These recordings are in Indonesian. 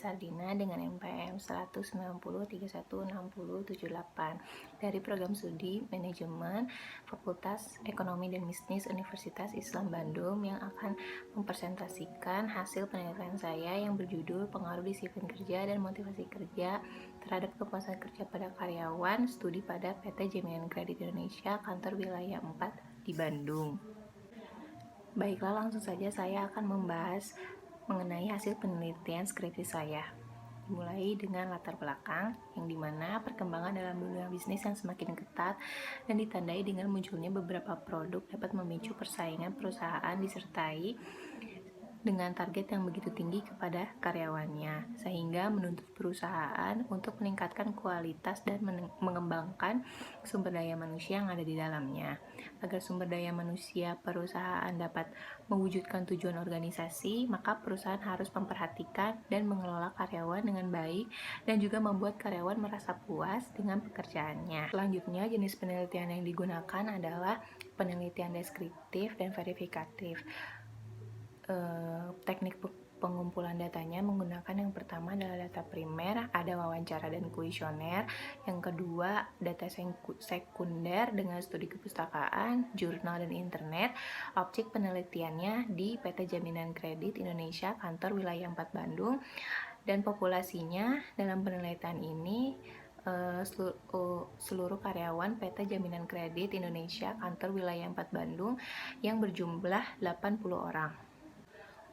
Sardina dengan NPM 190316078 dari Program Studi Manajemen Fakultas Ekonomi dan Bisnis Universitas Islam Bandung yang akan mempresentasikan hasil penelitian saya yang berjudul Pengaruh Disiplin Kerja dan Motivasi Kerja terhadap Kepuasan Kerja pada Karyawan, studi pada PT Jaminan Kredit Indonesia, Kantor Wilayah 4 di Bandung. Baiklah, langsung saja saya akan membahas mengenai hasil penelitian skripsi saya. Dimulai dengan latar belakang, yang dimana perkembangan dalam dunia bisnis yang semakin ketat dan ditandai dengan munculnya beberapa produk dapat memicu persaingan perusahaan disertai dengan target yang begitu tinggi kepada karyawannya, sehingga menuntut perusahaan untuk meningkatkan kualitas dan mengembangkan sumber daya manusia yang ada di dalamnya. Agar sumber daya manusia perusahaan dapat mewujudkan tujuan organisasi, maka perusahaan harus memperhatikan dan mengelola karyawan dengan baik dan juga membuat karyawan merasa puas dengan pekerjaannya. Selanjutnya, jenis penelitian yang digunakan adalah penelitian deskriptif dan verifikatif. Teknik pengumpulan datanya menggunakan yang pertama adalah data primer, ada wawancara dan kuesioner. Yang kedua, data sekunder dengan studi kepustakaan, jurnal, dan internet. Objek penelitiannya di PT Jaminan Kredit Indonesia, Kantor Wilayah 4 Bandung. Dan populasinya dalam penelitian ini seluruh karyawan PT Jaminan Kredit Indonesia, Kantor Wilayah 4 Bandung yang berjumlah 80 orang.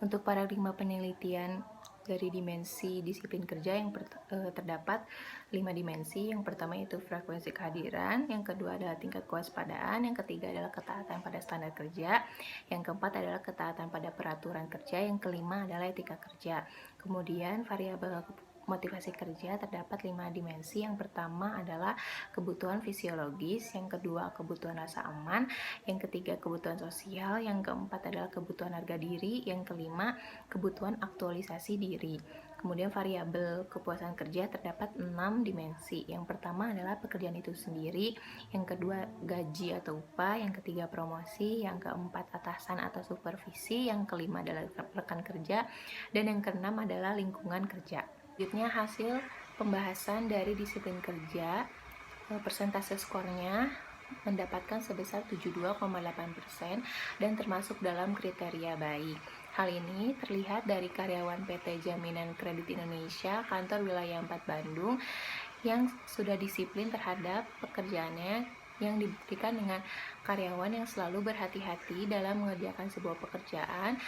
Untuk paradigma penelitian dari dimensi disiplin kerja yang terdapat 5 dimensi. Yang pertama itu frekuensi kehadiran, yang kedua adalah tingkat kewaspadaan, yang ketiga adalah ketaatan pada standar kerja, yang keempat adalah ketaatan pada peraturan kerja, yang kelima adalah etika kerja. Kemudian variabel motivasi kerja terdapat 5 dimensi. Yang pertama adalah kebutuhan fisiologis, yang kedua kebutuhan rasa aman, yang ketiga kebutuhan sosial, yang keempat adalah kebutuhan harga diri, yang kelima kebutuhan aktualisasi diri. Kemudian variabel kepuasan kerja terdapat 6 dimensi. Yang pertama adalah pekerjaan itu sendiri, yang kedua gaji atau upah, yang ketiga promosi, yang keempat atasan atau supervisi, yang kelima adalah rekan kerja, dan yang keenam adalah lingkungan kerja. Selanjutnya, hasil pembahasan dari disiplin kerja, persentase skornya mendapatkan sebesar 72,8% dan termasuk dalam kriteria baik. Hal ini terlihat dari karyawan PT Jaminan Kredit Indonesia, Kantor Wilayah 4 Bandung, yang sudah disiplin terhadap pekerjaannya, yang dibuktikan dengan karyawan yang selalu berhati-hati dalam mengerjakan sebuah pekerjaan,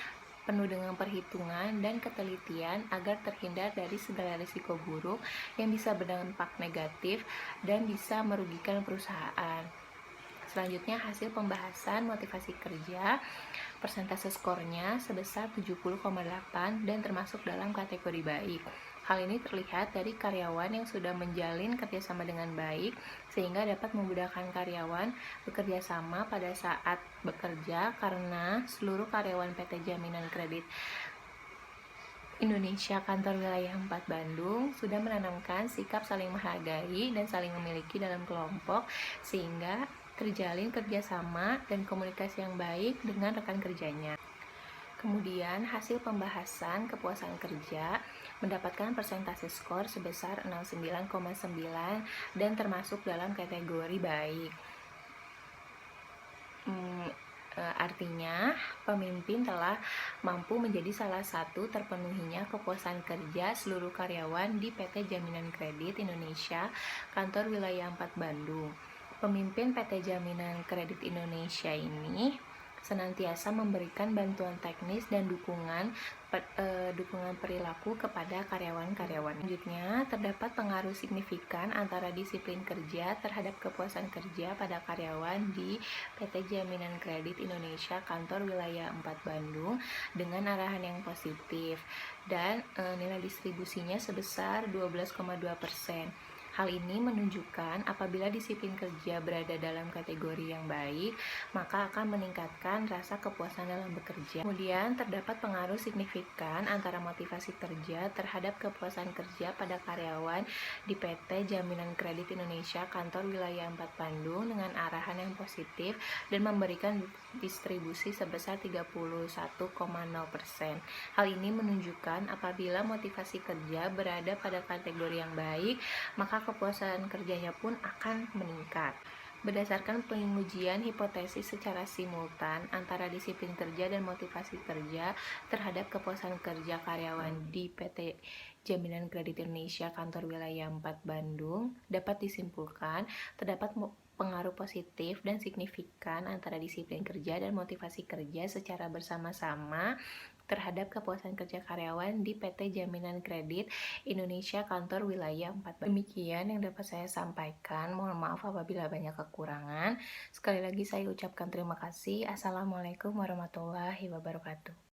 penuh dengan perhitungan dan ketelitian agar terhindar dari segala risiko buruk yang bisa berdampak negatif dan bisa merugikan perusahaan. Selanjutnya, hasil pembahasan motivasi kerja, persentase skornya sebesar 70,8 dan termasuk dalam kategori baik. Hal ini terlihat dari karyawan yang sudah menjalin kerjasama dengan baik sehingga dapat memudahkan karyawan bekerja sama pada saat bekerja, karena seluruh karyawan PT Jaminan Kredit Indonesia Kantor Wilayah 4 Bandung sudah menanamkan sikap saling menghargai dan saling memiliki dalam kelompok sehingga terjalin kerjasama dan komunikasi yang baik dengan rekan kerjanya. Kemudian, hasil pembahasan kepuasan kerja mendapatkan persentase skor sebesar 69,9 dan termasuk dalam kategori baik. Artinya, pemimpin telah mampu menjadi salah satu terpenuhinya kepuasan kerja seluruh karyawan di PT Jaminan Kredit Indonesia, Kantor Wilayah 4 Bandung. Pemimpin PT Jaminan Kredit Indonesia ini senantiasa memberikan bantuan teknis dan dukungan perilaku kepada karyawan-karyawan. Selanjutnya, terdapat pengaruh signifikan antara disiplin kerja terhadap kepuasan kerja pada karyawan di PT Jaminan Kredit Indonesia, Kantor Wilayah 4 Bandung dengan arahan yang positif dan nilai distribusinya sebesar 12,2%. Hal ini menunjukkan apabila disiplin kerja berada dalam kategori yang baik, maka akan meningkatkan rasa kepuasan dalam bekerja. Kemudian, terdapat pengaruh signifikan antara motivasi kerja terhadap kepuasan kerja pada karyawan di PT Jaminan Kredit Indonesia Kantor Wilayah 4 Bandung dengan arahan yang positif dan memberikan distribusi sebesar 31,0%. Hal ini menunjukkan apabila motivasi kerja berada pada kategori yang baik, maka kepuasan kerjanya pun akan meningkat. Berdasarkan pengujian hipotesis secara simultan antara disiplin kerja dan motivasi kerja terhadap kepuasan kerja karyawan di PT Jaminan Kredit Indonesia Kantor Wilayah 4 Bandung, dapat disimpulkan terdapat pengaruh positif dan signifikan antara disiplin kerja dan motivasi kerja secara bersama-sama terhadap kepuasan kerja karyawan di PT Jaminan Kredit Indonesia Kantor Wilayah 4. Demikian yang dapat saya sampaikan. Mohon maaf apabila banyak kekurangan. Sekali lagi saya ucapkan terima kasih. Assalamualaikum warahmatullahi wabarakatuh.